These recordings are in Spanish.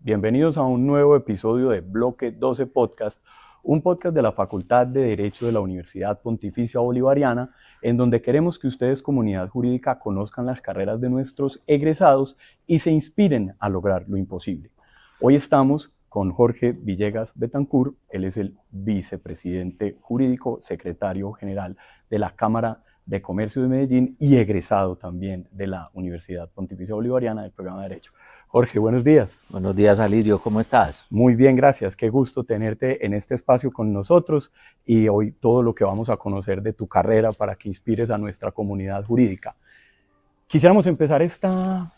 Bienvenidos a un nuevo episodio de Bloque 12 Podcast, un podcast de la Facultad de Derecho de la Universidad Pontificia Bolivariana, en donde queremos que ustedes, comunidad jurídica, conozcan las carreras de nuestros egresados y se inspiren a lograr lo imposible. Hoy estamos con Jorge Villegas Betancourt. Él es el vicepresidente jurídico, secretario general de la Cámara de Comercio de Medellín y egresado también de la Universidad Pontificia Bolivariana del programa de Derecho. Jorge, buenos días. Buenos días, Alirio, ¿cómo estás? Muy bien, gracias. Qué gusto tenerte en este espacio con nosotros y hoy todo lo que vamos a conocer de tu carrera para que inspires a nuestra comunidad jurídica. Quisiéramos empezar esta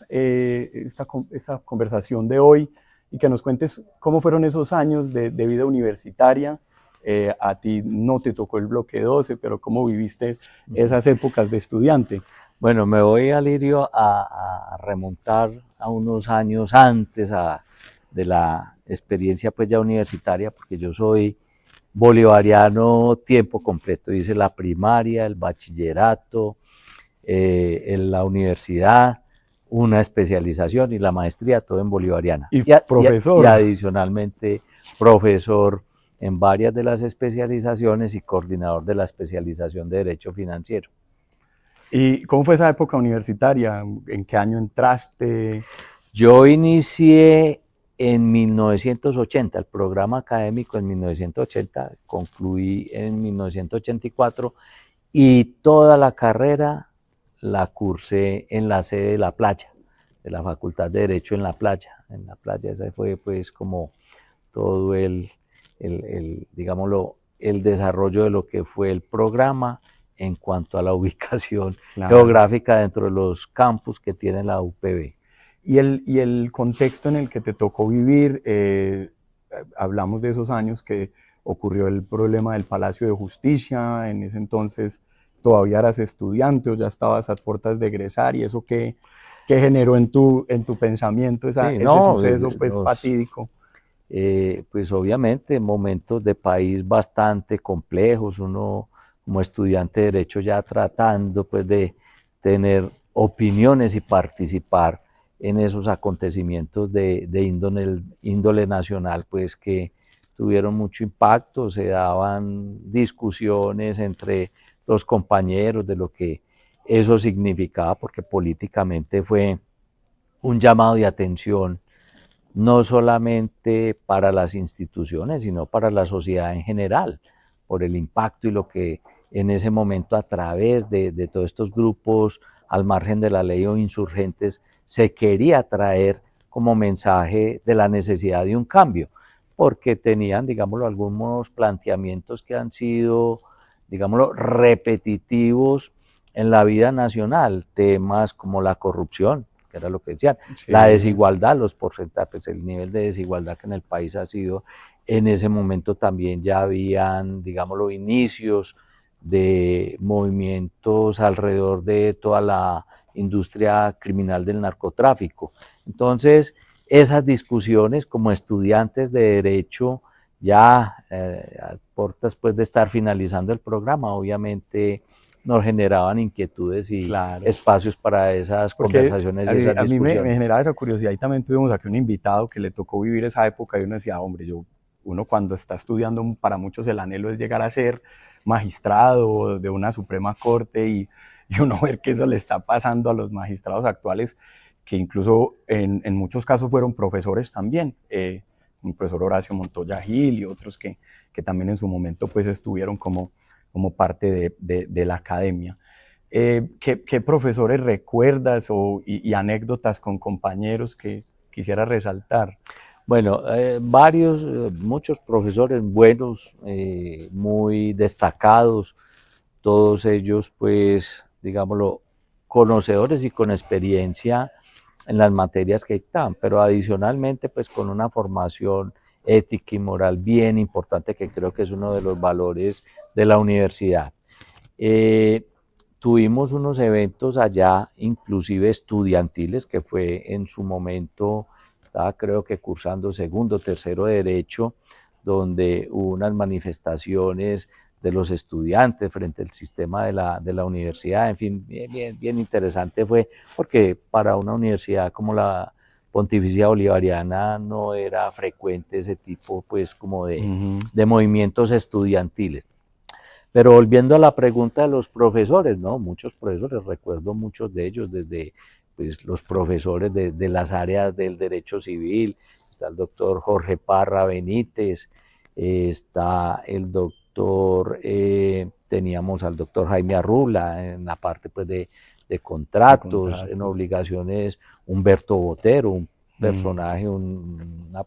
conversación de hoy y que nos cuentes cómo fueron esos años de vida universitaria. A ti no te tocó el bloque 12, pero ¿cómo viviste esas épocas de estudiante? Bueno, me voy, Alirio, a remontar a unos años antes de la experiencia pues ya universitaria, porque yo soy bolivariano tiempo completo. Hice la primaria, el bachillerato, en la universidad, una especialización y la maestría, todo en bolivariana. Y profesor. Y adicionalmente profesor en varias de las especializaciones y coordinador de la especialización de Derecho Financiero. ¿Y cómo fue esa época universitaria? ¿En qué año entraste? Yo inicié en 1980, el programa académico en 1980, concluí en 1984 y toda la carrera la cursé en la sede de La Playa, de la Facultad de Derecho en La Playa. En La Playa ese fue pues como todo digámoslo, el desarrollo de lo que fue el programa en cuanto a la ubicación geográfica dentro de los campus que tiene la UPB. Y el contexto en el que te tocó vivir, hablamos de esos años que ocurrió el problema del Palacio de Justicia. En ese entonces todavía eras estudiante o ya estabas a puertas de egresar, y eso qué generó en tu pensamiento ese suceso pues fatídico. Pues obviamente momentos de país bastante complejos, uno como estudiante de Derecho ya tratando pues de tener opiniones y participar en esos acontecimientos de índole nacional, pues que tuvieron mucho impacto, se daban discusiones entre los compañeros de lo que eso significaba, porque políticamente fue un llamado de atención no solamente para las instituciones, sino para la sociedad en general, por el impacto y lo que en ese momento a través de todos estos grupos al margen de la ley o insurgentes se quería traer como mensaje de la necesidad de un cambio, porque tenían, digámoslo, algunos planteamientos que han sido, digámoslo, repetitivos en la vida nacional, temas como la corrupción, que era lo que decían, sí, la desigualdad, los porcentajes, el nivel de desigualdad que en el país ha sido, en ese momento también ya habían, digámoslo, inicios de movimientos alrededor de toda la industria criminal del narcotráfico. Entonces, esas discusiones como estudiantes de Derecho, ya a puertas pues de estar finalizando el programa, obviamente nos generaban inquietudes y espacios para esas conversaciones y esas discusiones. A mí me generaba esa curiosidad, y también tuvimos aquí un invitado que le tocó vivir esa época y uno decía, hombre, uno cuando está estudiando, para muchos el anhelo es llegar a ser magistrado de una Suprema Corte, y uno ver que eso le está pasando a los magistrados actuales, que incluso en muchos casos fueron profesores también, el profesor Horacio Montoya Gil y otros que también en su momento pues estuvieron como parte de la academia. ¿Qué profesores recuerdas y anécdotas con compañeros que quisieras resaltar? Bueno, muchos profesores buenos, muy destacados, todos ellos pues, digámoslo, conocedores y con experiencia en las materias que dictaban, pero adicionalmente pues con una formación ética y moral bien importante, que creo que es uno de los valores de la universidad. Tuvimos unos eventos allá, inclusive estudiantiles, que fue en su momento, estaba creo que cursando segundo, tercero de Derecho, donde hubo unas manifestaciones de los estudiantes frente al sistema de la universidad. En fin, bien interesante fue, porque para una universidad como la Pontificia Bolivariana no era frecuente ese tipo pues como Ujú. de movimientos estudiantiles. Pero volviendo a la pregunta de los profesores, ¿no? Muchos profesores, recuerdo muchos de ellos, desde pues, los profesores de las áreas del derecho civil, está el doctor Jorge Parra Benítez, está el doctor, teníamos al doctor Jaime Arrula en la parte pues, de De contratos, en contratos. obligaciones, Humberto Botero, un Mm, personaje, una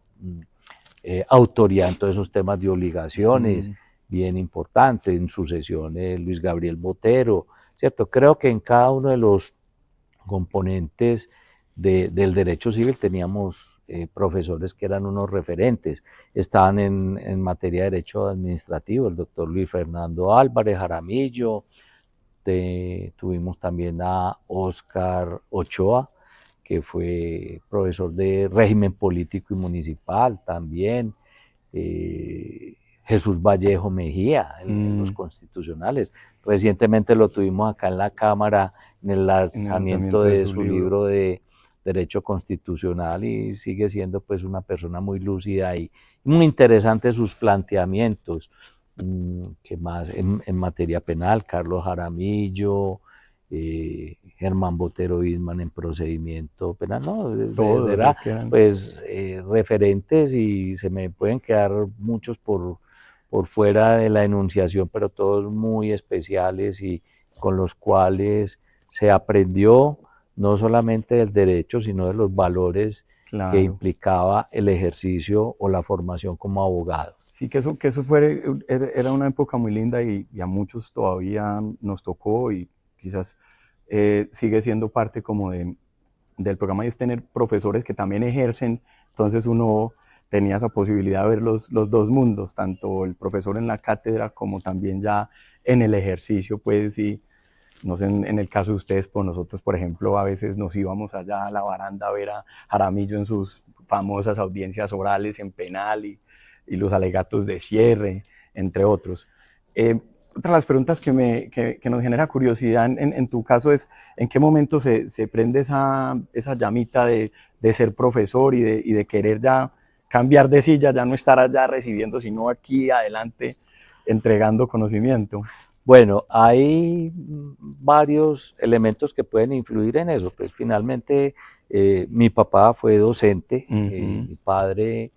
autoridad en todos esos temas de obligaciones, mm, bien importante, en sucesiones Luis Gabriel Botero, ¿cierto? Creo que en cada uno de los componentes del derecho civil teníamos profesores que eran unos referentes. Estaban en materia de derecho administrativo el doctor Luis Fernando Álvarez Jaramillo, tuvimos también a Oscar Ochoa, que fue profesor de régimen político y municipal también, Jesús Vallejo Mejía en los mm. constitucionales. Recientemente lo tuvimos acá en la Cámara en el En el lanzamiento lanzamiento de de su su libro. libro de Derecho Constitucional y sigue siendo pues una persona muy lúcida y muy interesante sus planteamientos. ¿Qué más? En materia penal, Carlos Jaramillo, Germán Botero Isman en procedimiento penal, no, de Todos, verdad, es que eran. pues referentes y se me pueden quedar muchos por fuera de la enunciación, pero todos muy especiales y con los cuales se aprendió no solamente del derecho, sino de los valores que Claro. implicaba el ejercicio o la formación como abogado. Sí, que eso era una época muy linda y a muchos todavía nos tocó y quizás sigue siendo parte como del programa y es tener profesores que también ejercen, entonces uno tenía esa posibilidad de ver los dos mundos, tanto el profesor en la cátedra como también ya en el ejercicio, pues y no sé, en el caso de ustedes, pues nosotros, por ejemplo, a veces nos íbamos allá a la baranda a ver a Jaramillo en sus famosas audiencias orales en penal y los alegatos de cierre, entre otros. Otra de las preguntas que nos genera curiosidad en tu caso es, ¿en qué momento se prende esa llamita de ser profesor y de querer ya cambiar de silla, ya no estar allá recibiendo, sino aquí adelante entregando conocimiento? Bueno, hay varios elementos que pueden influir en eso. Pues finalmente mi papá fue docente, Uh -huh. mi padre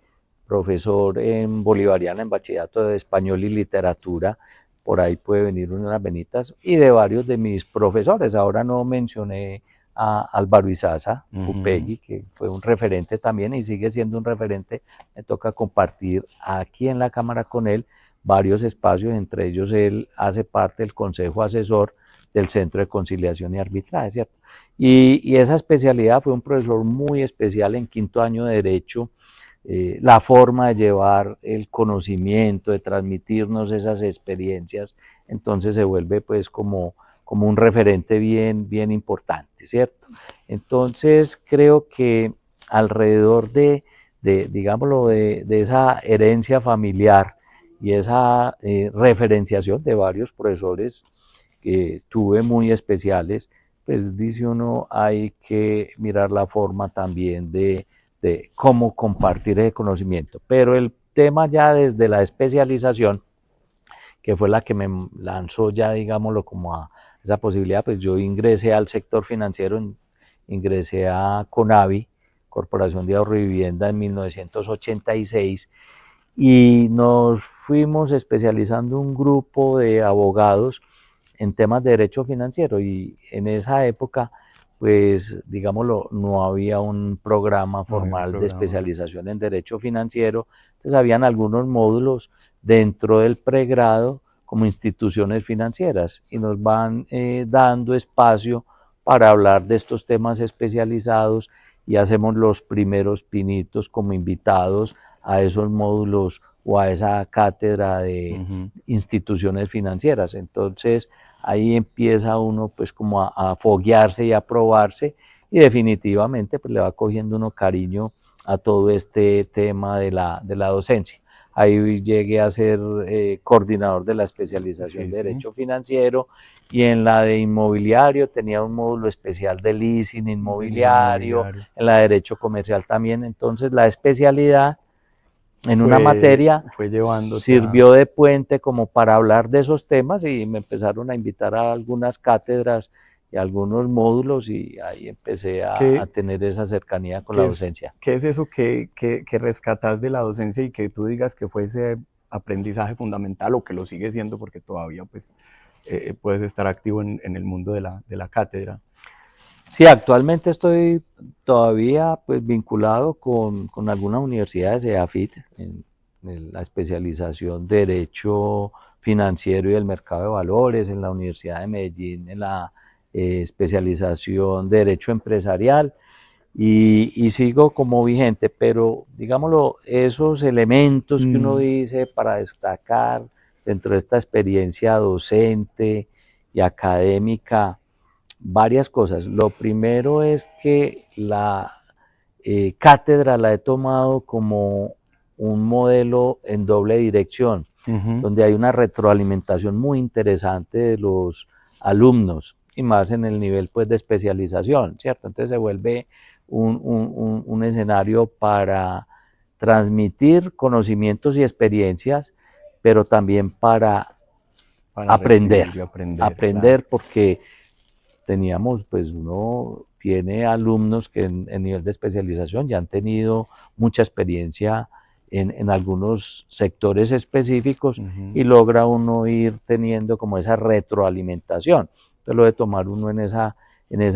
profesor en Bolivariana, en bachillerato de español y literatura, por ahí puede venir unas venitas, y de varios de mis profesores. Ahora no mencioné a Álvaro Izaza Uh -huh. Upegui, que fue un referente también y sigue siendo un referente. Me toca compartir aquí en la Cámara con él varios espacios, entre ellos él hace parte del consejo asesor del Centro de Conciliación y Arbitraje, ¿cierto? Y esa especialidad fue un profesor muy especial en quinto año de Derecho, la forma de llevar el conocimiento, de transmitirnos esas experiencias, entonces se vuelve pues como un referente bien importante, ¿cierto? Entonces creo que alrededor digámoslo, de esa herencia familiar, y esa referenciación de varios profesores que tuve muy especiales, pues dice uno hay que mirar la forma también de cómo compartir ese conocimiento. Pero el tema ya desde la especialización, que fue la que me lanzó ya, digámoslo, como a esa posibilidad, pues yo ingresé al sector financiero, ingresé a Conavi, Corporación de Ahorro y Vivienda, en 1986, y nos fuimos especializando un grupo de abogados en temas de derecho financiero y en esa época pues digámoslo, no había un programa No había un formal de programa. especialización en derecho financiero, entonces habían algunos módulos dentro del pregrado como instituciones financieras y nos van dando espacio para hablar de estos temas especializados y hacemos los primeros pinitos como invitados a esos módulos o a esa cátedra Uh de -huh. instituciones financieras. Entonces ahí empieza uno pues como a foguearse y a probarse y definitivamente pues le va cogiendo uno cariño a todo este tema de la docencia. ahí llegué a ser coordinador de la especialización Sí, de sí. Derecho Financiero, y en la de Inmobiliario tenía un módulo especial de leasing inmobiliario, en la de Derecho Comercial también. Entonces la especialidad en una materia Fue llevándote a... sirvió de puente como para hablar de esos temas, y me empezaron a invitar a algunas cátedras y algunos módulos, y ahí empecé a ¿Qué, tener esa cercanía con la docencia. qué es eso que rescatas de la docencia y que tú digas que fue ese aprendizaje fundamental o que lo sigue siendo porque todavía pues, puedes estar activo en el mundo de la cátedra? Sí, actualmente estoy todavía pues vinculado con algunas universidades de AFIT en la especialización de Derecho Financiero y del Mercado de Valores, en la Universidad de Medellín en la especialización de Derecho Empresarial, y sigo como vigente, pero digámoslo, esos elementos que uno dice para destacar dentro de esta experiencia docente y académica, varias cosas. Lo primero es que la cátedra la he tomado como un modelo en doble dirección, donde hay una retroalimentación muy interesante de los alumnos, y más en el nivel pues de especialización, ¿cierto? Entonces se vuelve un escenario para transmitir conocimientos y experiencias, pero también para aprender, Recibir y aprender, claro. porque teníamos, pues uno tiene alumnos que en nivel de especialización ya han tenido mucha experiencia en algunos sectores específicos, y logra uno ir teniendo como esa retroalimentación. Entonces lo de tomar uno en esa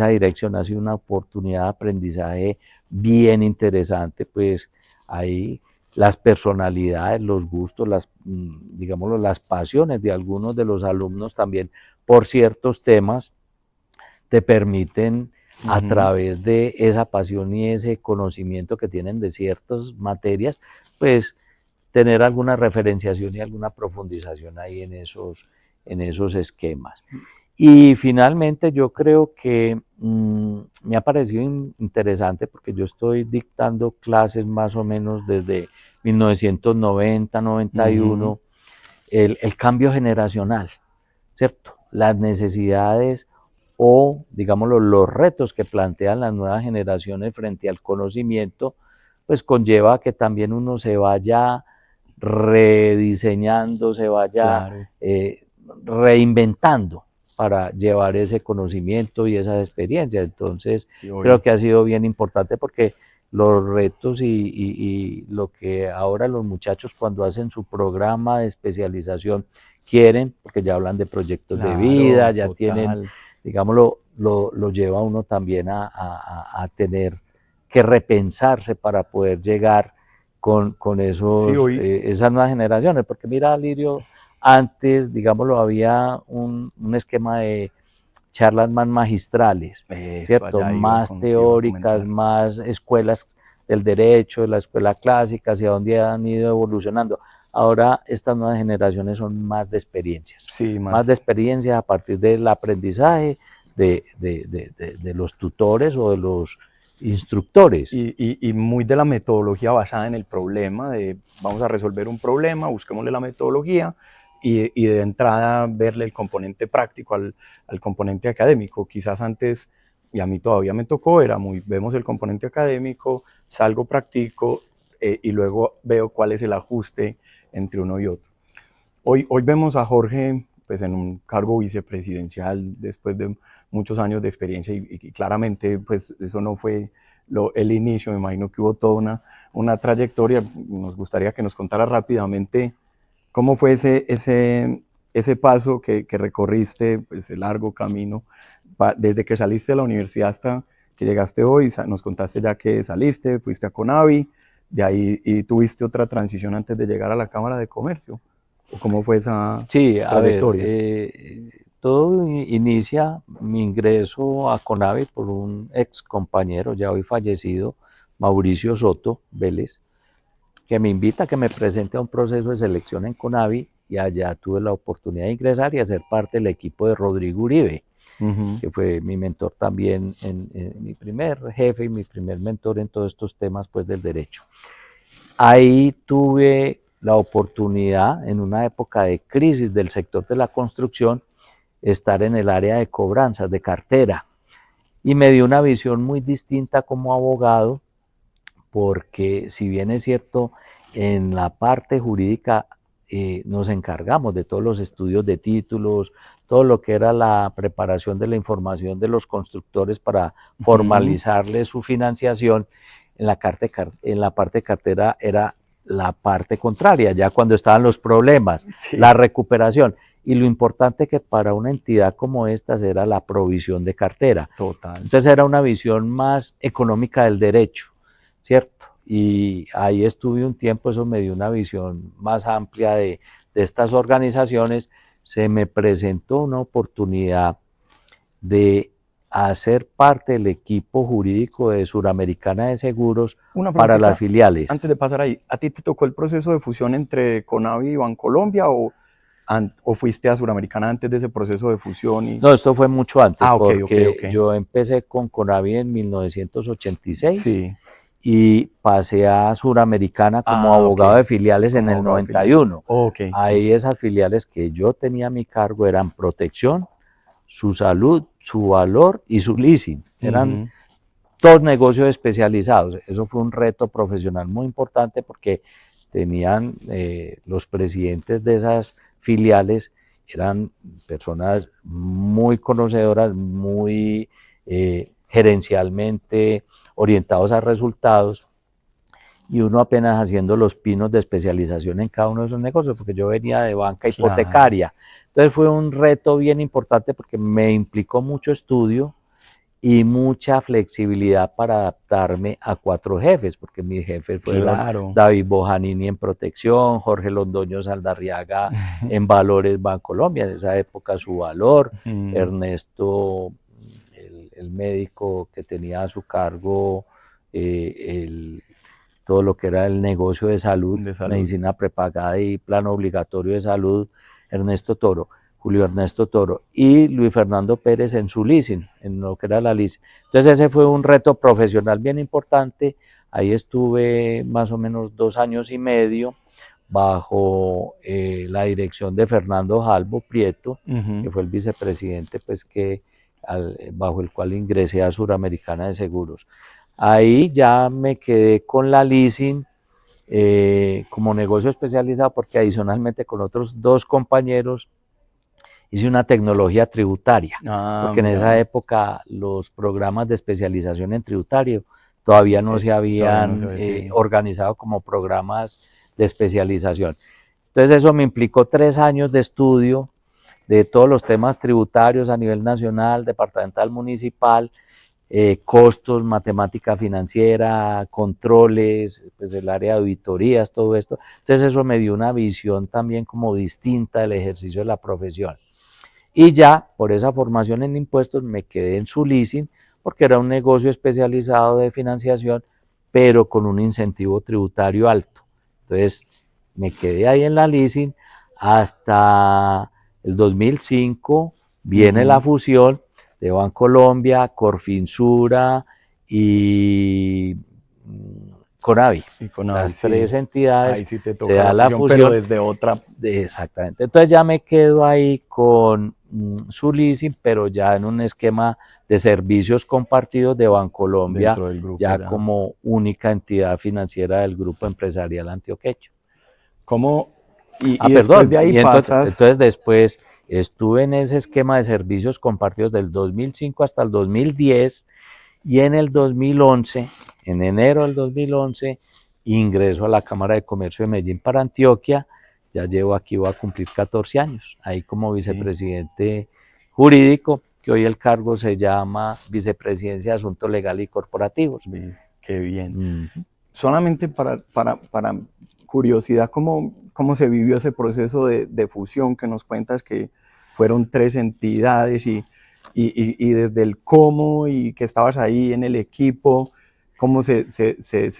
dirección ha sido una oportunidad de aprendizaje bien interesante, pues ahí las personalidades, los gustos, digámoslo, las pasiones de algunos de los alumnos también por ciertos temas te permiten, a través de esa pasión y ese conocimiento que tienen de ciertas materias, pues tener alguna referenciación y alguna profundización ahí en esos esquemas. Y finalmente yo creo que me ha parecido interesante, porque yo estoy dictando clases más o menos desde 1990, 91, el cambio generacional, ¿cierto? Las necesidades o, digámoslo, los retos que plantean las nuevas generaciones frente al conocimiento, pues conlleva que también uno se vaya rediseñando, se vaya Claro. reinventando para llevar ese conocimiento y esas experiencias. Entonces, Sí, creo que ha sido bien importante, porque los retos y lo que ahora los muchachos cuando hacen su programa de especialización quieren, porque ya hablan de proyectos de vida, claro, ya tienen, total. digámoslo, lo lleva a uno también a tener que repensarse para poder llegar con Sí, esas nuevas generaciones, porque mira, Lirio, antes, digámoslo, había un esquema de charlas más magistrales, eso ¿cierto? allá iba, Más te iba a teóricas, comentar. más escuelas del derecho, de la escuela clásica, hacia donde han ido evolucionando. Ahora estas nuevas generaciones son Sí, más de más. experiencias a partir del aprendizaje de los tutores o de los instructores. Y muy de la metodología basada en el problema, de vamos a resolver un problema, busquémosle la metodología y de entrada verle el componente práctico al componente académico. Quizás antes, y a mí todavía me tocó, era muy, vemos el componente académico, salgo practico y luego veo cuál es el ajuste entre uno y otro. Hoy vemos a Jorge pues, en un cargo vicepresidencial después de muchos años de experiencia y claramente pues, eso no fue el inicio, me imagino que hubo toda una trayectoria. Nos gustaría que nos contara rápidamente cómo fue ese paso que recorriste, pues el largo camino, desde que saliste de la universidad hasta que llegaste hoy. Nos contaste ya que saliste, fuiste a Conavi, de ahí y tuviste otra transición antes de llegar a la Cámara de Comercio. ¿O cómo fue esa Sí, a ver, trayectoria? todo inicia mi ingreso a CONAVI por un ex compañero, ya hoy fallecido, Mauricio Soto Vélez, que me invita a que me presente a un proceso de selección en CONAVI, y allá tuve la oportunidad de ingresar y hacer parte del equipo de Rodrigo Uribe, que fue mi mentor también, mi primer jefe y mi primer mentor en todos estos temas pues, del derecho. Ahí tuve la oportunidad en una época de crisis del sector de la construcción, estar en el área de cobranzas, de cartera, y me dio una visión muy distinta como abogado, porque si bien es cierto, en la parte jurídica nos encargamos de todos los estudios de títulos, todo lo que era la preparación de la información de los constructores para formalizarles su financiación, en la parte cartera era la parte contraria, ya cuando estaban los problemas, Sí. la recuperación. Y lo importante que para una entidad como esta era la provisión de cartera. Total. Entonces era una visión más económica del derecho, ¿cierto? Y ahí estuve un tiempo, eso me dio una visión más amplia de estas organizaciones. Se me presentó una oportunidad de hacer parte del equipo jurídico de Suramericana de Seguros para las filiales. Antes de pasar ahí, ¿a ti te tocó el proceso de fusión entre Conavi y Bancolombia o fuiste a Suramericana antes de ese proceso de fusión? No, esto fue mucho antes, okay, porque yo empecé con Conavi en 1986 sí. y pasé a Suramericana como abogado de filiales en el 91. Ahí esas filiales que yo tenía a mi cargo eran protección, su salud, su valor y su leasing. Eran todos negocios especializados. Eso fue un reto profesional muy importante porque tenían los presidentes de esas filiales, eran personas muy conocedoras, muy gerencialmente orientados a resultados, y uno apenas haciendo los pinos de especialización en cada uno de esos negocios, porque yo venía de banca hipotecaria. Entonces fue un reto bien importante porque me implicó mucho estudio y mucha flexibilidad para adaptarme a 4 jefes, porque mis jefes fueron David Bojanini en protección, Jorge Londoño Saldarriaga en valores Bancolombia, en esa época su valor, Ernesto, el médico que tenía a su cargo todo lo que era el negocio de salud, medicina prepagada y plano obligatorio de salud, Ernesto Toro, Julio Ernesto Toro, y Luis Fernando Pérez en su leasing, en lo que era la leasing. Entonces ese fue un reto profesional bien importante. Ahí estuve más o menos 2 años y medio bajo la dirección de Fernando Jalbo Prieto, que fue el vicepresidente pues, bajo el cual ingresé a Suramericana de Seguros. Ahí ya me quedé con la leasing como negocio especializado, porque adicionalmente con otros 2 compañeros hice una tecnología tributaria, porque en esa época los programas de especialización en tributario todavía no se habían organizado como programas de especialización. Entonces eso me implicó 3 años de estudio de todos los temas tributarios a nivel nacional, departamental, municipal, costos, matemática financiera, controles, pues el área de auditorías, todo esto. Entonces eso me dio una visión también como distinta del ejercicio de la profesión. Y ya por esa formación en impuestos me quedé en su leasing, porque era un negocio especializado de financiación, pero con un incentivo tributario alto. Entonces me quedé ahí en la leasing hasta el 2005, viene la fusión de Bancolombia, Corfinsura y Conavi. Las 3 entidades, ahí sí te toca se da la fusión, pero desde otra. Exactamente. Entonces ya me quedo ahí con su leasing, pero ya en un esquema de servicios compartidos de Bancolombia, dentro del grupo, ya como única entidad financiera del grupo empresarial antioqueño. ¿Cómo? Y después de ahí entonces después estuve en ese esquema de servicios compartidos del 2005 hasta el 2010, y en el 2011, en enero del 2011, ingreso a la Cámara de Comercio de Medellín para Antioquia. Ya llevo aquí, voy a cumplir 14 años, ahí como vicepresidente jurídico, que hoy el cargo se llama Vicepresidencia de Asuntos Legales y Corporativos. Qué bien. Solamente para curiosidad, ¿cómo se vivió ese proceso de fusión que nos cuentas, que fueron 3 entidades y desde el cómo y que estabas ahí en el equipo, cómo se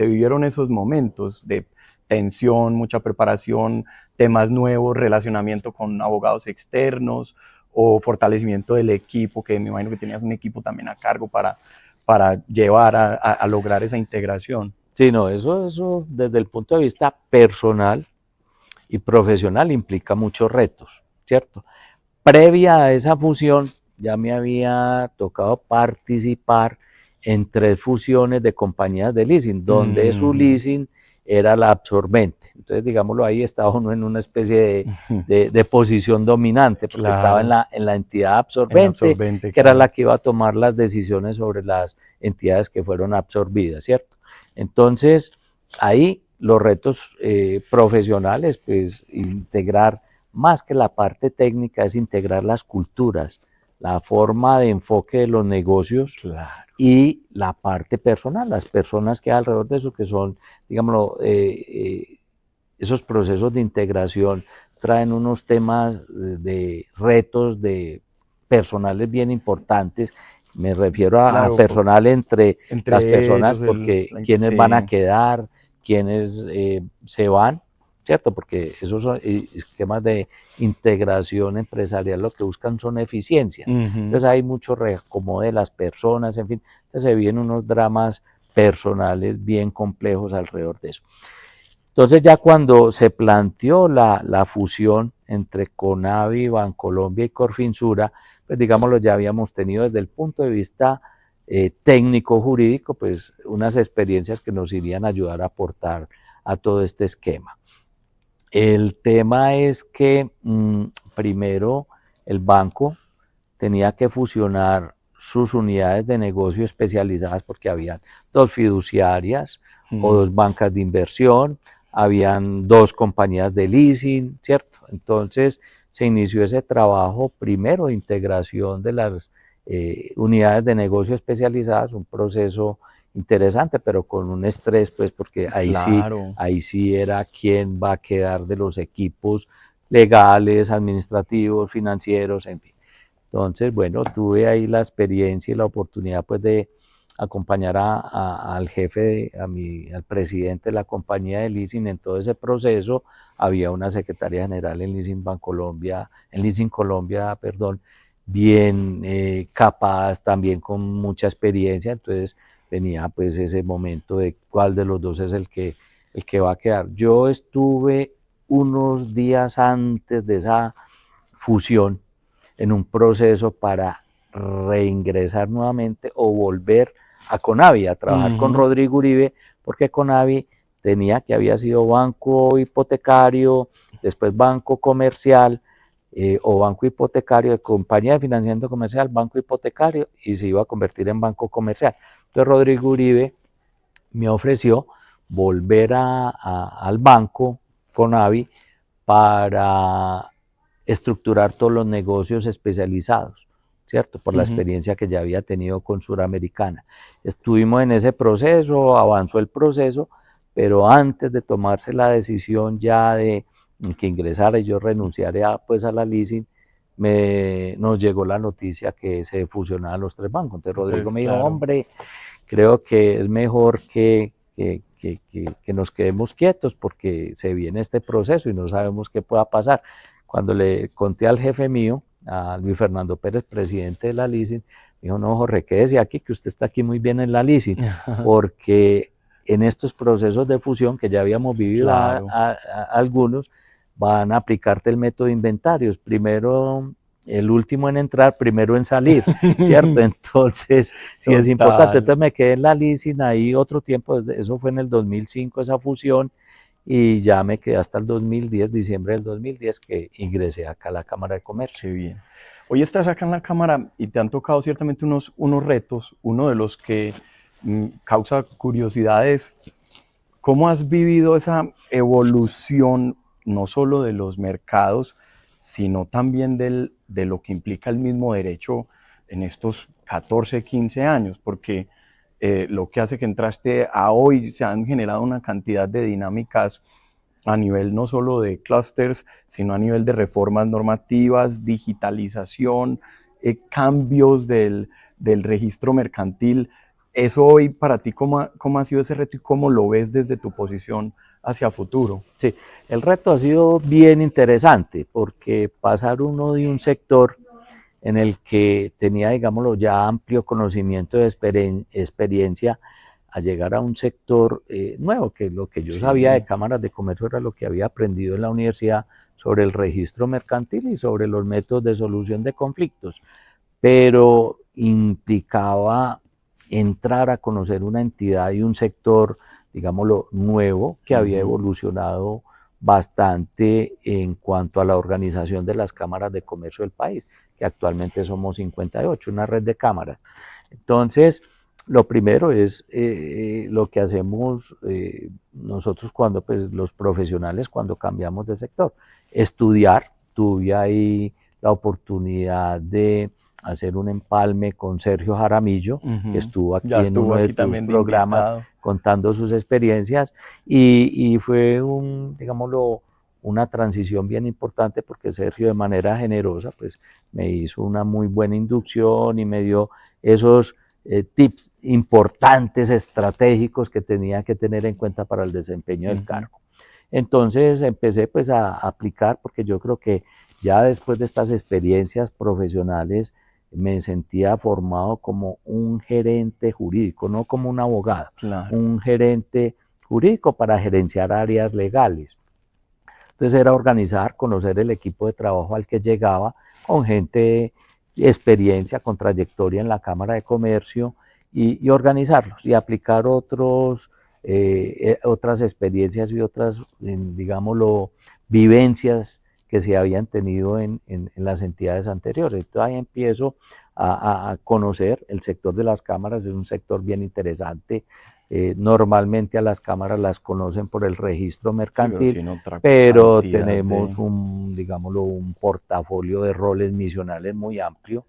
vivieron esos momentos de tensión, mucha preparación, temas nuevos, relacionamiento con abogados externos o fortalecimiento del equipo, que me imagino que tenías un equipo también a cargo para llevar a lograr esa integración? Sí, no, eso desde el punto de vista personal, y profesional implica muchos retos, ¿cierto? Previa a esa fusión ya me había tocado participar en 3 fusiones de compañías de leasing, donde su leasing era la absorbente. Entonces, digámoslo, ahí estaba uno en una especie de posición dominante, porque Claro. estaba en la entidad absorbente, que claro. era la que iba a tomar las decisiones sobre las entidades que fueron absorbidas, ¿cierto? Entonces, ahí los retos profesionales, pues integrar, más que la parte técnica, es integrar las culturas, la forma de enfoque de los negocios, Claro. y la parte personal, las personas que hay alrededor de eso, que son, digámoslo, esos procesos de integración traen unos temas de retos de personales bien importantes. Me refiero a Claro, personal entre las personas, ellos, porque quiénes van a sí. quedar, quiénes se van, ¿cierto? Porque esos son esquemas de integración empresarial, lo que buscan son eficiencias. Entonces hay mucho reacomodo de las personas, en fin, entonces se vienen unos dramas personales bien complejos alrededor de eso. Entonces ya cuando se planteó la fusión entre Conavi, Bancolombia y Corfinsura, pues digámoslo, ya habíamos tenido desde el punto de vista técnico-jurídico, pues unas experiencias que nos irían a ayudar a aportar a todo este esquema. El tema es que primero el banco tenía que fusionar sus unidades de negocio especializadas, porque habían 2 fiduciarias o 2 bancas de inversión, habían 2 compañías de leasing, ¿cierto? Entonces se inició ese trabajo primero de integración de las unidades de negocio especializadas, un proceso interesante, pero con un estrés, pues porque Claro. ahí sí era quién va a quedar de los equipos legales, administrativos, financieros, en fin. Entonces, bueno, tuve ahí la experiencia y la oportunidad pues de acompañar al jefe, al presidente de la compañía de leasing en todo ese proceso. Había una secretaria general en Leasing Bancolombia, en Leasing Colombia, perdón, bien capaz, también con mucha experiencia, entonces tenía pues ese momento de cuál de los dos es el que va a quedar. Yo estuve unos días antes de esa fusión en un proceso para reingresar nuevamente o volver a Conavi, a trabajar con Rodrigo Uribe, porque Conavi había sido banco hipotecario, después banco comercial, o banco hipotecario, de compañía de financiamiento comercial, banco hipotecario, y se iba a convertir en banco comercial. Entonces Rodrigo Uribe me ofreció volver al banco Conavi para estructurar todos los negocios especializados, ¿cierto? Por la experiencia que ya había tenido con Suramericana. Estuvimos en ese proceso, avanzó el proceso, pero antes de tomarse la decisión ya de que ingresara y yo renunciara pues a la leasing, nos llegó la noticia que se fusionaban los 3 bancos. Entonces Rodrigo me dijo, claro. hombre, creo que es mejor que nos quedemos quietos porque se viene este proceso y no sabemos qué pueda pasar. Cuando le conté al jefe mío, a Luis Fernando Pérez, presidente de la leasing, me dijo, no, Jorge, quédese aquí, que usted está aquí muy bien en la leasing, porque en estos procesos de fusión que ya habíamos vivido Claro. algunos, van a aplicarte el método de inventarios. Primero el último en entrar, primero en salir, ¿cierto? Entonces, sí es importante. Entonces me quedé en la leasing ahí otro tiempo, eso fue en el 2005 esa fusión, y ya me quedé hasta el 2010, diciembre del 2010, que ingresé acá a la Cámara de Comercio. Qué bien. Hoy estás acá en la Cámara y te han tocado ciertamente unos retos. Uno de los que causa curiosidad es cómo has vivido esa evolución, no solo de los mercados, sino también de lo que implica el mismo derecho en estos 14, 15 años, porque lo que hace que entraste a hoy, se han generado una cantidad de dinámicas a nivel no solo de clústeres, sino a nivel de reformas normativas, digitalización, cambios del registro mercantil. Eso hoy para ti, ¿cómo ha sido ese reto y cómo lo ves desde tu posición hacia futuro? Sí, el reto ha sido bien interesante porque pasar uno de un sector en el que tenía, digámoslo, ya amplio conocimiento de experiencia, a llegar a un sector nuevo, que lo que yo sabía de cámaras de comercio era lo que había aprendido en la universidad sobre el registro mercantil y sobre los métodos de solución de conflictos, pero implicaba entrar a conocer una entidad y un sector, digámoslo, nuevo, que había evolucionado bastante en cuanto a la organización de las cámaras de comercio del país, que actualmente somos 58, una red de cámaras. Entonces, lo primero es lo que hacemos nosotros cuando, pues los profesionales, cuando cambiamos de sector, estudiar. Tuve ahí la oportunidad de hacer un empalme con Sergio Jaramillo, que estuvo aquí en uno de tus programas contando sus experiencias, y fue digámoslo, una transición bien importante, porque Sergio de manera generosa pues me hizo una muy buena inducción y me dio esos tips importantes, estratégicos, que tenía que tener en cuenta para el desempeño del cargo. Entonces empecé pues a aplicar, porque yo creo que ya después de estas experiencias profesionales me sentía formado como un gerente jurídico, no como un abogado, un gerente jurídico para gerenciar áreas legales. Entonces era organizar, conocer el equipo de trabajo al que llegaba, con gente experiencia, con trayectoria en la Cámara de Comercio, y organizarlos y aplicar otras experiencias y otras, digámoslo, vivencias que se habían tenido en las entidades anteriores. Entonces ahí empiezo a conocer el sector de las cámaras. Es un sector bien interesante. Normalmente a las cámaras las conocen por el registro mercantil, pero tenemos digámoslo, un portafolio de roles misionales muy amplio.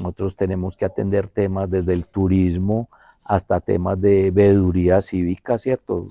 Nosotros tenemos que atender temas desde el turismo hasta temas de veeduría cívica, ¿cierto?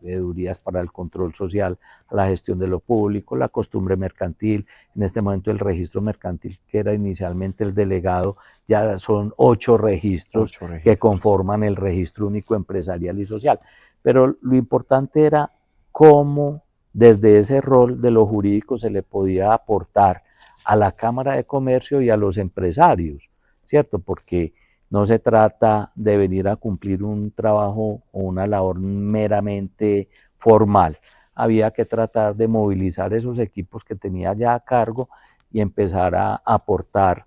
Veedurías para el control social, la gestión de lo público, la costumbre mercantil. En este momento el registro mercantil, que era inicialmente el delegado, ya son 8 registros que conforman el registro único empresarial y social. Pero lo importante era cómo desde ese rol de lo jurídico se le podía aportar a la Cámara de Comercio y a los empresarios, ¿cierto? Porque no se trata de venir a cumplir un trabajo o una labor meramente formal. Había que tratar de movilizar esos equipos que tenía ya a cargo y empezar a aportar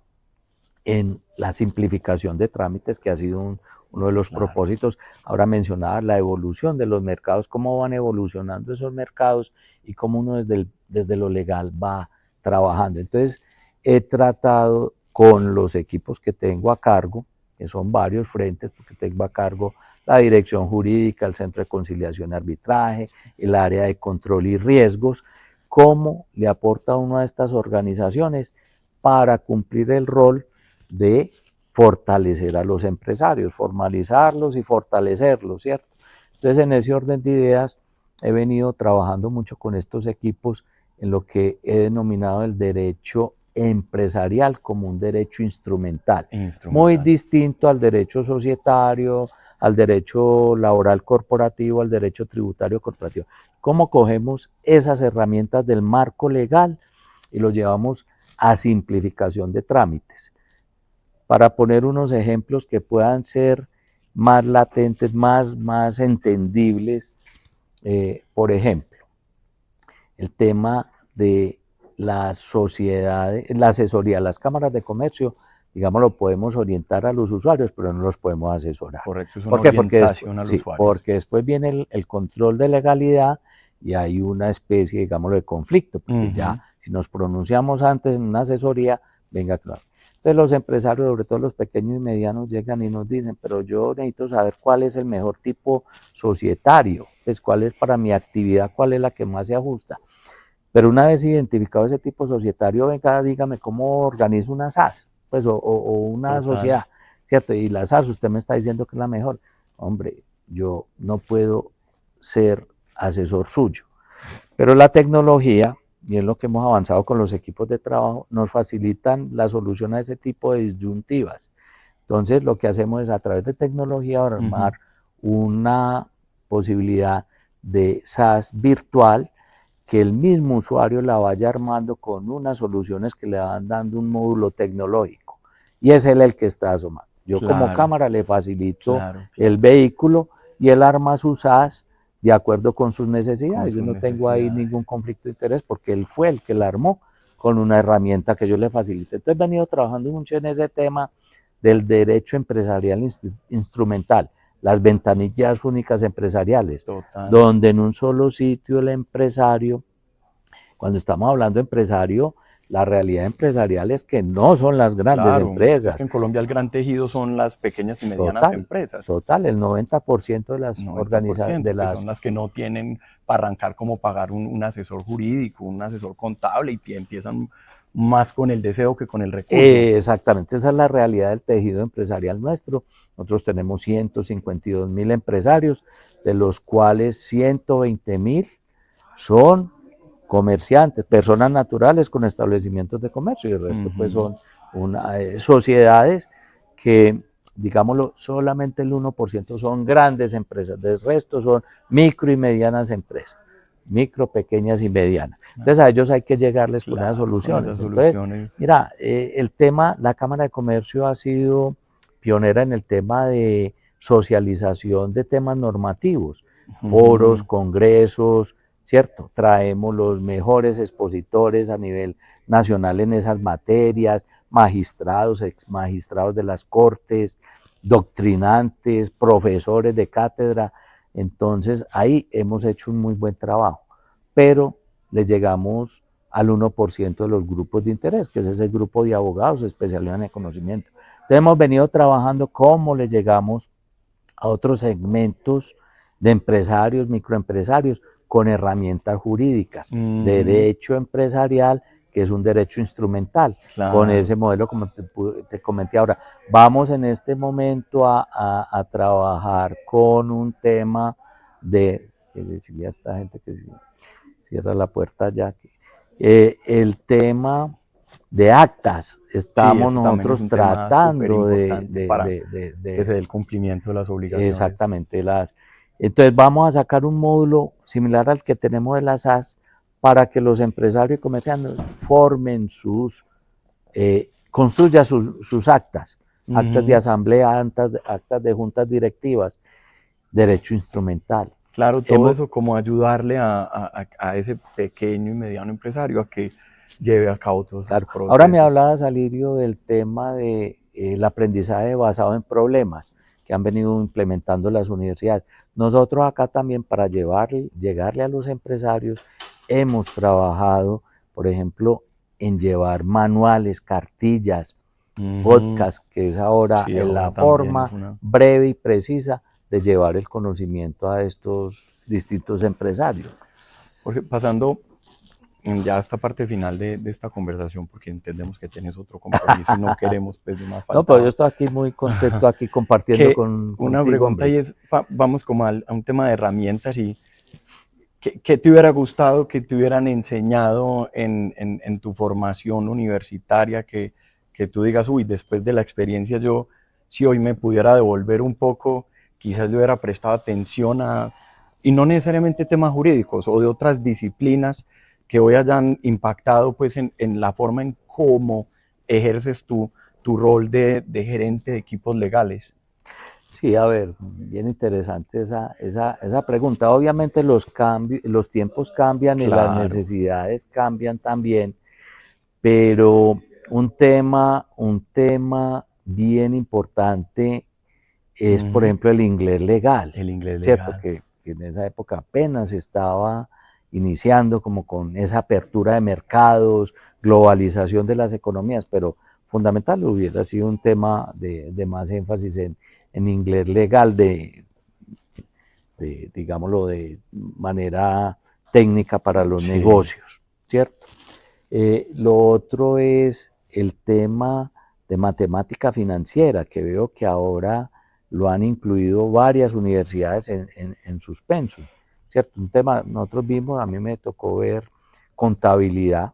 en la simplificación de trámites, que ha sido uno de los propósitos. Ahora mencionaba la evolución de los mercados, cómo van evolucionando esos mercados y cómo uno desde lo legal va trabajando. Entonces, he tratado con los equipos que tengo a cargo, que son varios frentes, porque tengo a cargo la dirección jurídica, el centro de conciliación y arbitraje, el área de control y riesgos, cómo le aporta uno a estas organizaciones para cumplir el rol de fortalecer a los empresarios, formalizarlos y fortalecerlos, ¿cierto? Entonces, en ese orden de ideas, he venido trabajando mucho con estos equipos en lo que he denominado el derecho empresarial como un derecho instrumental, muy distinto al derecho societario, al derecho laboral corporativo, al derecho tributario corporativo. ¿Cómo cogemos esas herramientas del marco legal y lo llevamos a simplificación de trámites? Para poner unos ejemplos que puedan ser más latentes, más entendibles, por ejemplo, el tema de las sociedades, la asesoría, las cámaras de comercio, digamos, lo podemos orientar a los usuarios, pero no los podemos asesorar. Correcto, es una orientación a los usuarios. Porque después viene el control de legalidad y hay una especie, digámoslo, de conflicto, porque ya si nos pronunciamos antes en una asesoría, venga, claro. Entonces los empresarios, sobre todo los pequeños y medianos, llegan y nos dicen, pero yo necesito saber cuál es el mejor tipo societario, pues cuál es para mi actividad, cuál es la que más se ajusta. Pero una vez identificado ese tipo societario, venga, dígame cómo organizo una SAS, pues, o una sociedad, ¿cierto? Y la SAS, usted me está diciendo que es la mejor. Hombre, yo no puedo ser asesor suyo. Pero la tecnología, y es lo que hemos avanzado con los equipos de trabajo, nos facilitan la solución a ese tipo de disyuntivas. Entonces, lo que hacemos es, a través de tecnología, armar una posibilidad de SAS virtual, que el mismo usuario la vaya armando con unas soluciones que le van dando un módulo tecnológico, y es él el que está asomando. Yo como Claro, cámara le facilito claro, el claro. vehículo y él arma sus SAS de acuerdo con sus Con necesidades. Yo sus no tengo ahí necesidades. ningún conflicto de interés porque él fue el que la armó con una herramienta que yo le facilité. Entonces he venido trabajando mucho en ese tema del derecho empresarial instrumental, las ventanillas únicas empresariales, Total. donde en un solo sitio el empresario, cuando estamos hablando de empresario, la realidad empresarial es que no son las grandes Claro, es que empresas. en Colombia el gran tejido son las pequeñas y medianas Total, empresas. total, el 90% de las 90%, que son las que no tienen para arrancar como pagar un asesor jurídico, un asesor contable y empiezan más con el deseo que con el recurso. Exactamente, esa es la realidad del tejido empresarial nuestro. Nosotros tenemos 152.000 empresarios, de los cuales 120.000 son comerciantes, personas naturales con establecimientos de comercio, y el resto pues son sociedades que, digámoslo, solamente el 1% son grandes empresas, del resto son micro y medianas empresas, micro, pequeñas y medianas. Entonces a ellos hay que llegarles con esas Claro, con soluciones. esas Entonces, soluciones. mira, el tema, la Cámara de Comercio ha sido pionera en el tema de socialización de temas normativos, foros, congresos, ¿cierto? Traemos los mejores expositores a nivel nacional en esas materias, magistrados, ex magistrados de las cortes, doctrinantes, profesores de cátedra. Entonces ahí hemos hecho un muy buen trabajo, pero le llegamos al 1% de los grupos de interés, que es ese grupo de abogados especializados en el conocimiento. Entonces hemos venido trabajando cómo le llegamos a otros segmentos de empresarios, microempresarios, con herramientas jurídicas, derecho empresarial, que es un derecho instrumental, Claro. Con ese modelo, como te comenté ahora. Vamos en este momento a trabajar con un tema que decirle a esta gente que cierra la puerta ya, el tema de actas. Sí, Estamos eso también es nosotros un tema súper tratando importante para que se dé de el cumplimiento de las obligaciones. exactamente las. Entonces vamos a sacar un módulo similar al que tenemos de las SAS para que los empresarios y comerciantes formen construyan sus actas, actas de asamblea, actas de juntas directivas, derecho instrumental. Claro, todo eso como ayudarle a ese pequeño y mediano empresario a que lleve a cabo todos esos procesos. Ahora me hablabas, Alirio, del tema del aprendizaje basado en problemas que han venido implementando las universidades. Nosotros acá también, para llegarle a los empresarios, hemos trabajado, por ejemplo, en llevar manuales, cartillas, podcast, que es ahora la forma breve y precisa de llevar el conocimiento a estos distintos empresarios. Jorge, pasando ya a esta parte final de esta conversación, porque entendemos que tienes otro compromiso y no queremos pues de más falta. No, pero yo estoy aquí muy contento aquí compartiendo contigo. Una pregunta, hombre. Y es, vamos como a un tema de herramientas y ¿qué te hubiera gustado que te hubieran enseñado en tu formación universitaria que tú digas, uy, después de la experiencia yo, si hoy me pudiera devolver un poco, quizás le hubiera prestado atención a, y no necesariamente temas jurídicos o de otras disciplinas que hoy hayan impactado pues en la forma en cómo ejerces tu rol de gerente de equipos legales? Sí, a ver, bien interesante esa pregunta. Obviamente los tiempos cambian y las necesidades cambian también, pero un tema bien importante es, por ejemplo, el inglés legal. El inglés ¿cierto? legal. Que en esa época apenas estaba iniciando como con esa apertura de mercados, globalización de las economías, pero fundamental hubiera sido un tema de más énfasis en inglés legal, digámoslo, de manera técnica para los negocios, ¿cierto? Lo otro es el tema de matemática financiera, que veo que ahora lo han incluido varias universidades en sus pensos, ¿cierto? Un tema, nosotros vimos, a mí me tocó ver contabilidad,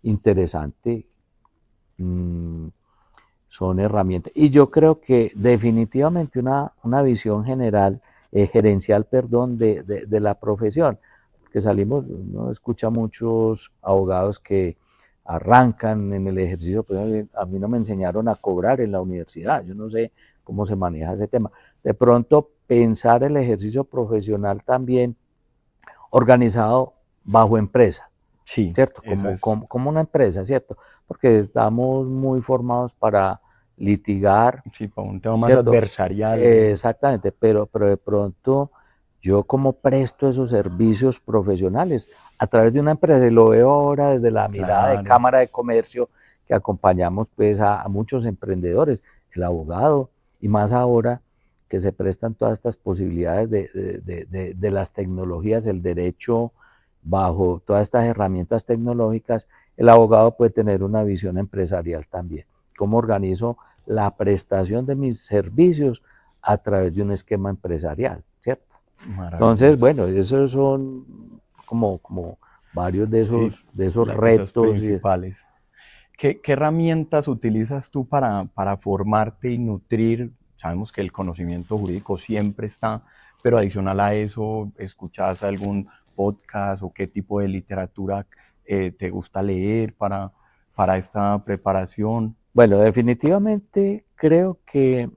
interesante, son herramientas. Y yo creo que definitivamente una visión general, gerencial, perdón, de la profesión, que salimos, uno escucha muchos abogados que arrancan en el ejercicio, pues a mí no me enseñaron a cobrar en la universidad, yo no sé cómo se maneja ese tema. De pronto pensar el ejercicio profesional también organizado bajo empresa, Sí, ¿cierto? eso es, Como una empresa, ¿cierto? Porque estamos muy formados para litigar, sí, para un tema más ¿cierto? adversarial de, Exactamente, pero de pronto yo como presto esos servicios profesionales a través de una empresa, y lo veo ahora desde la mirada de claro, Cámara de Comercio, que acompañamos pues a muchos emprendedores, el abogado, y más ahora que se prestan todas estas posibilidades de las tecnologías, el derecho bajo todas estas herramientas tecnológicas, el abogado puede tener una visión empresarial también. ¿Cómo organizo la prestación de mis servicios a través de un esquema empresarial, ¿cierto? Entonces, maravilloso. bueno, esos son como varios Sí, de esos esas retos. principales. ¿Qué herramientas utilizas tú para formarte y nutrir? Sabemos que el conocimiento jurídico siempre está, pero adicional a eso, ¿escuchas algún podcast o qué tipo de literatura te gusta leer para esta preparación? Bueno, definitivamente creo que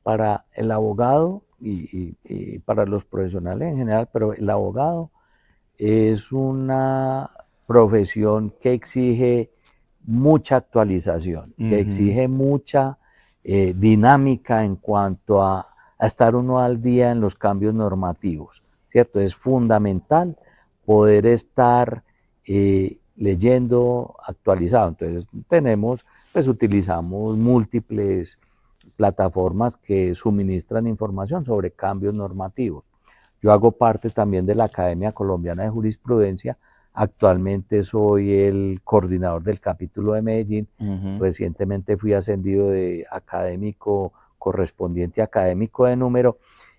para el abogado y para los profesionales en general, pero el abogado es una profesión que exige mucha actualización, que Ujú, exige mucha dinámica en cuanto a estar uno al día en los cambios normativos, ¿cierto? Es fundamental poder estar leyendo actualizado. Entonces pues utilizamos múltiples plataformas que suministran información sobre cambios normativos. Yo hago parte también de la Academia Colombiana de Jurisprudencia. Actualmente soy el coordinador del capítulo de Medellín. ujú. Recientemente fui ascendido de académico correspondiente a académico de número.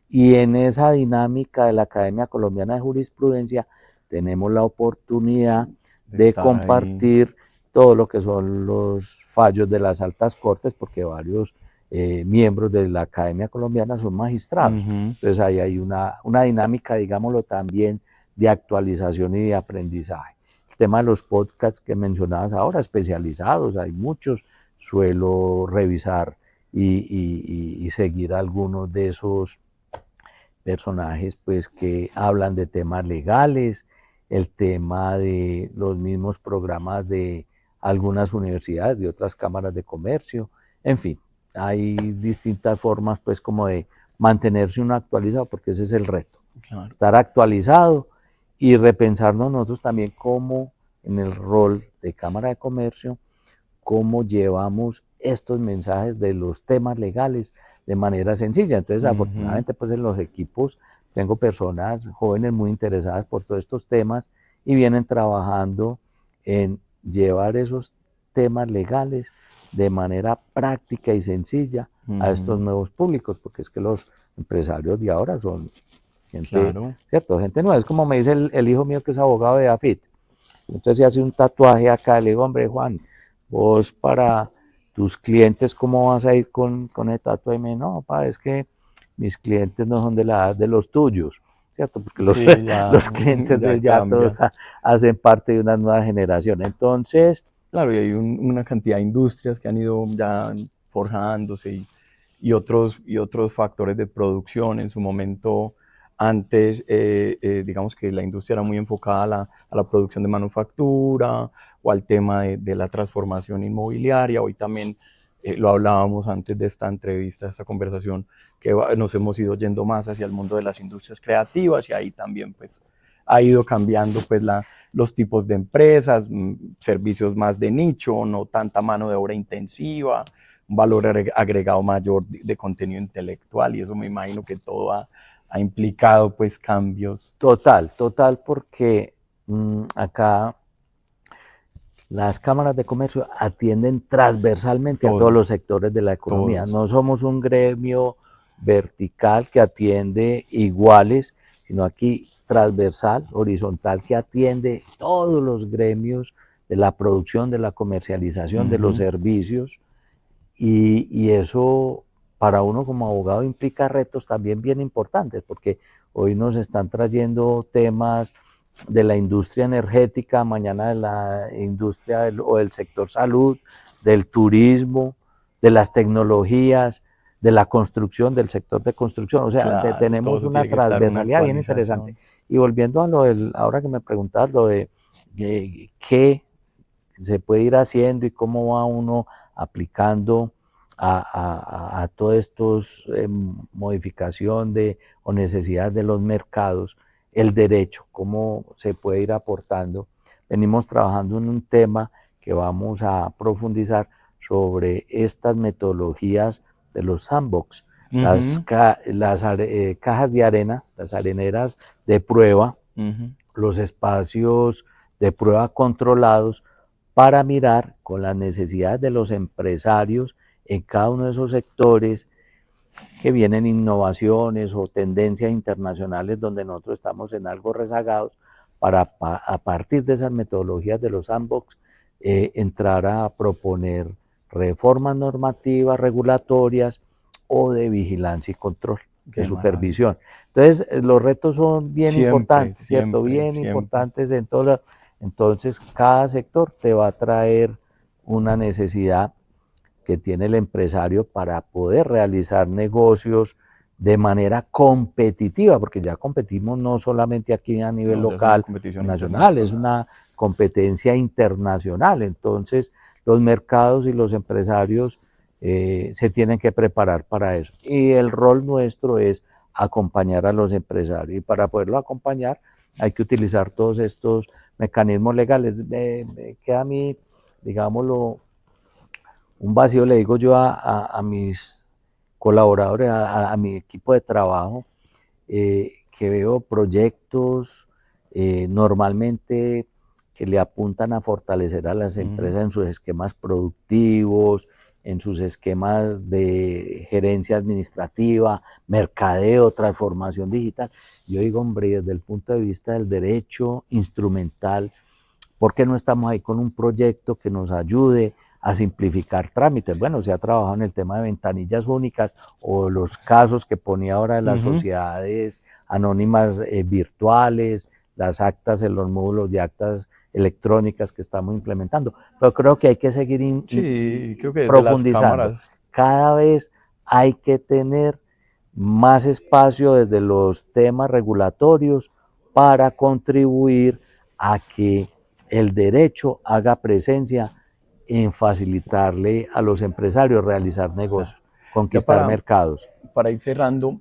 Y en esa dinámica de la Academia Colombiana de Jurisprudencia tenemos la oportunidad De de estar ahí. compartir todo lo que son los fallos de las altas cortes, porque varios miembros de la Academia Colombiana son magistrados. Ujú. Entonces ahí hay una dinámica, digámoslo también, de actualización y de aprendizaje. El tema de los podcasts que mencionabas ahora, especializados, hay muchos, suelo revisar y seguir algunos de esos personajes pues que hablan de temas legales, el tema de los mismos programas de algunas universidades, de otras cámaras de comercio, en fin, hay distintas formas pues como de mantenerse uno actualizado, porque ese es el reto, Claro. estar actualizado y repensarnos nosotros también como en el rol de Cámara de Comercio, cómo llevamos estos mensajes de los temas legales de manera sencilla. Entonces, Ujú. afortunadamente, pues en los equipos tengo personas jóvenes muy interesadas por todos estos temas y vienen trabajando en llevar esos temas legales de manera práctica y sencilla a estos Ujú. nuevos públicos, porque es que los empresarios de ahora son gente, Claro. ¿cierto? Gente nueva. Es como me dice el hijo mío que es abogado de AFIT. Entonces se hace un tatuaje acá, le digo, hombre, Juan, vos para tus clientes, ¿cómo vas a ir con el tatuaje? Y me dice, no, pa, es que mis clientes no son de la edad de los tuyos, ¿cierto? Porque Sí, ya, los clientes ya de ya cambia. todos hacen parte de una nueva generación. Entonces, Claro, y hay una cantidad de industrias que han ido ya forjándose y otros factores de producción. En su momento, antes, digamos que la industria era muy enfocada a la producción de manufactura o al tema de la transformación inmobiliaria. Hoy también lo hablábamos antes de esta entrevista, de esta conversación, que nos hemos ido yendo más hacia el mundo de las industrias creativas y ahí también pues ha ido cambiando pues los tipos de empresas, servicios más de nicho, no tanta mano de obra intensiva, un valor agregado mayor de contenido intelectual y eso me imagino que todo ha implicado pues cambios. total, porque acá las cámaras de comercio atienden transversalmente a todos Todo, los sectores de la economía. todos. No somos un gremio vertical que atiende iguales, sino aquí transversal, horizontal, que atiende todos los gremios de la producción, de la comercialización, de los Ujú. servicios. Y eso para uno como abogado implica retos también bien importantes, porque hoy nos están trayendo temas de la industria energética, mañana de la industria o del sector salud, del turismo, de las tecnologías, de la construcción, del sector de construcción. O sea, Claro, todo tenemos eso una tiene que estar una transversalidad bien interesante. actualización. Y volviendo a lo del, ahora que me preguntabas, lo de qué se puede ir haciendo y cómo va uno aplicando a todos estos modificación de o necesidades de los mercados, el derecho, cómo se puede ir aportando. Venimos trabajando en un tema que vamos a profundizar sobre estas metodologías de los sandbox, las cajas de arena, las areneras de prueba, los espacios de prueba controlados para mirar con las necesidades de los empresarios en cada uno de esos sectores que vienen innovaciones o tendencias internacionales donde nosotros estamos en algo rezagados para a partir de esas metodologías de los sandbox entrar a proponer reformas normativas, regulatorias o de vigilancia y control, de supervisión. Entonces, los retos son bien importantes, ¿cierto? Bien importantes en todas. Entonces, cada sector te va a traer una necesidad que tiene el empresario para poder realizar negocios de manera competitiva, porque ya competimos no solamente aquí a nivel local o nacional, es una competencia internacional. Entonces, los mercados y los empresarios se tienen que preparar para eso. Y el rol nuestro es acompañar a los empresarios. Y para poderlo acompañar hay que utilizar todos estos mecanismos legales. Me queda a mí, digámoslo, un vacío, le digo yo a mis colaboradores, a mi equipo de trabajo, que veo proyectos normalmente que le apuntan a fortalecer a las empresas en sus esquemas productivos, en sus esquemas de gerencia administrativa, mercadeo, transformación digital. Yo digo, hombre, desde el punto de vista del derecho instrumental, ¿por qué no estamos ahí con un proyecto que nos ayude a simplificar trámites? Bueno, se ha trabajado en el tema de ventanillas únicas o los casos que ponía ahora de las sociedades anónimas virtuales, las actas en los módulos de actas electrónicas que estamos implementando. Pero creo que hay que seguir creo que profundizando. Cada vez hay que tener más espacio desde los temas regulatorios para contribuir a que el derecho haga presencia en facilitarle a los empresarios realizar negocios, conquistar mercados. Para ir cerrando,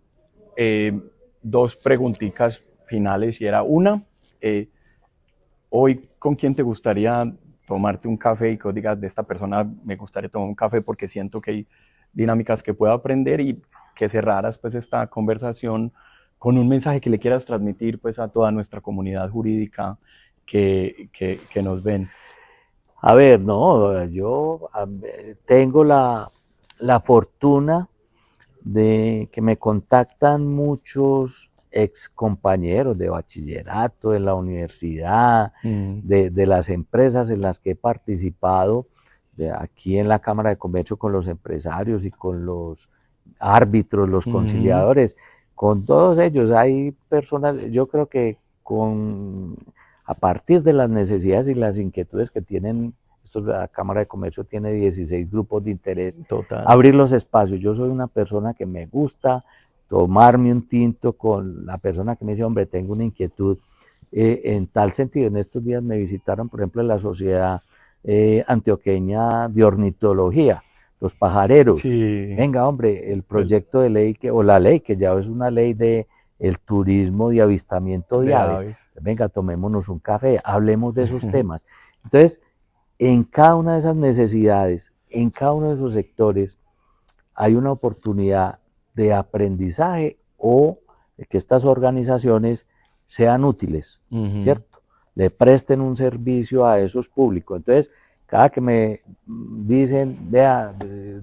dos preguntitas finales, y era una, hoy, ¿con quién te gustaría tomarte un café y que digas, de esta persona me gustaría tomar un café porque siento que hay dinámicas que puedo aprender, y que cerraras pues esta conversación con un mensaje que le quieras transmitir pues a toda nuestra comunidad jurídica que nos ven? A ver, no, yo tengo la fortuna de que me contactan muchos ex compañeros de bachillerato, de la universidad, de las empresas en las que he participado, de aquí en la Cámara de Comercio con los empresarios y con los árbitros, los conciliadores, con todos ellos hay personas, yo creo que a partir de las necesidades y las inquietudes que tienen, la Cámara de Comercio tiene 16 grupos de interés, abrir los espacios. Yo soy una persona que me gusta tomarme un tinto con la persona que me dice, hombre, tengo una inquietud en tal sentido. En estos días me visitaron, por ejemplo, la Sociedad Antioqueña de Ornitología, los pajareros. Venga, hombre, el proyecto de ley, o la ley, que ya es una ley de el turismo de avistamiento de aves. Venga, tomémonos un café, hablemos de esos temas. Entonces, en cada una de esas necesidades, en cada uno de esos sectores, hay una oportunidad de aprendizaje o de que estas organizaciones sean útiles, ¿cierto? Le presten un servicio a esos públicos. Entonces, cada que me dicen, vea,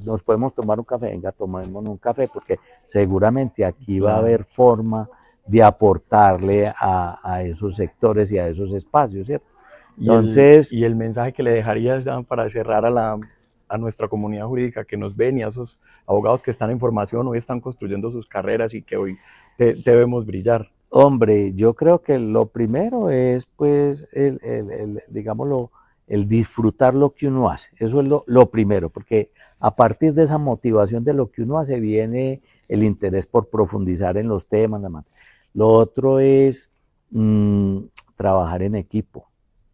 nos podemos tomar un café, venga, tomémonos un café, porque seguramente aquí va a haber forma de aportarle a esos sectores y a esos espacios, ¿cierto? Entonces, y el mensaje que le dejarías ya para cerrar a nuestra comunidad jurídica que nos ven, y a esos abogados que están en formación, hoy están construyendo sus carreras y que hoy debemos brillar. Hombre, yo creo que lo primero es, pues, digámoslo, el disfrutar lo que uno hace. Eso es lo primero, porque a partir de esa motivación de lo que uno hace viene el interés por profundizar en los temas. Lo otro es trabajar en equipo,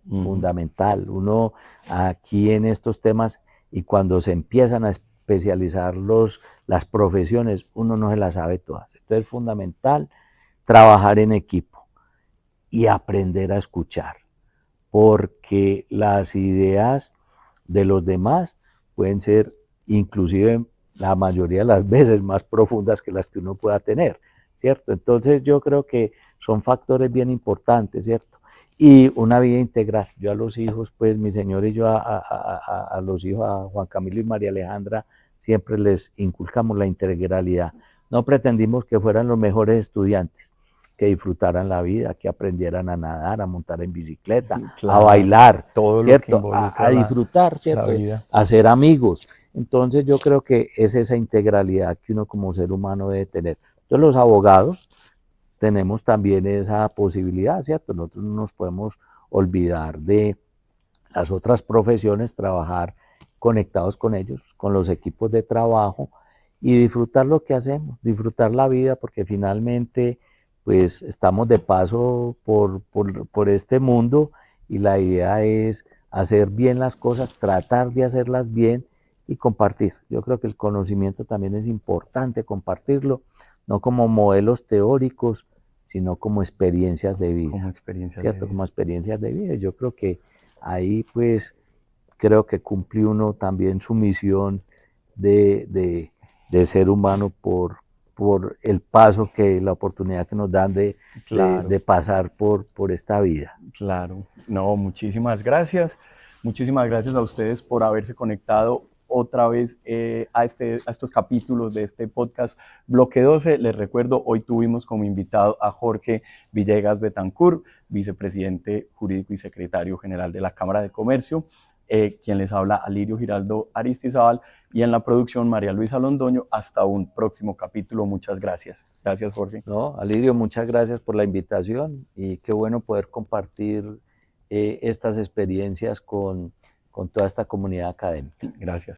fundamental. Uno aquí en estos temas, y cuando se empiezan a especializar las profesiones, uno no se las sabe todas. Entonces es fundamental trabajar en equipo y aprender a escuchar, porque las ideas de los demás pueden ser inclusive la mayoría de las veces más profundas que las que uno pueda tener, ¿cierto? Entonces yo creo que son factores bien importantes, ¿cierto? Y una vida integral. Yo a los hijos, pues mi señor y yo a los hijos, a Juan Camilo y María Alejandra, siempre les inculcamos la integralidad. No pretendimos que fueran los mejores estudiantes, que disfrutaran la vida, que aprendieran a nadar, a montar en bicicleta, Claro, a bailar, todo lo que ¿cierto? involucra A disfrutar, ¿cierto? la vida. A ser amigos. Entonces yo creo que es esa integralidad que uno como ser humano debe tener. Entonces los abogados tenemos también esa posibilidad, ¿cierto? Nosotros no nos podemos olvidar de las otras profesiones, trabajar conectados con ellos, con los equipos de trabajo y disfrutar lo que hacemos, disfrutar la vida, porque finalmente pues estamos de paso por este mundo y la idea es hacer bien las cosas, tratar de hacerlas bien y compartir. Yo creo que el conocimiento también es importante compartirlo, no como modelos teóricos, sino como experiencias de vida. Como experiencias ¿Cierto? de vida. Como experiencias de vida. Yo creo que ahí pues creo que cumple uno también su misión de ser humano por el paso que, la oportunidad que nos dan Claro. de pasar por esta vida. Claro, no, muchísimas gracias. Muchísimas gracias a ustedes por haberse conectado otra vez a estos capítulos de este podcast Bloque 12. Les recuerdo, hoy tuvimos como invitado a Jorge Villegas Betancourt, vicepresidente jurídico y secretario general de la Cámara de Comercio, quien les habla Alirio Giraldo Aristizábal, y en la producción María Luisa Londoño. Hasta un próximo capítulo. Muchas gracias. Gracias, Jorge. No, Alirio, muchas gracias por la invitación y qué bueno poder compartir estas experiencias con toda esta comunidad académica. Gracias.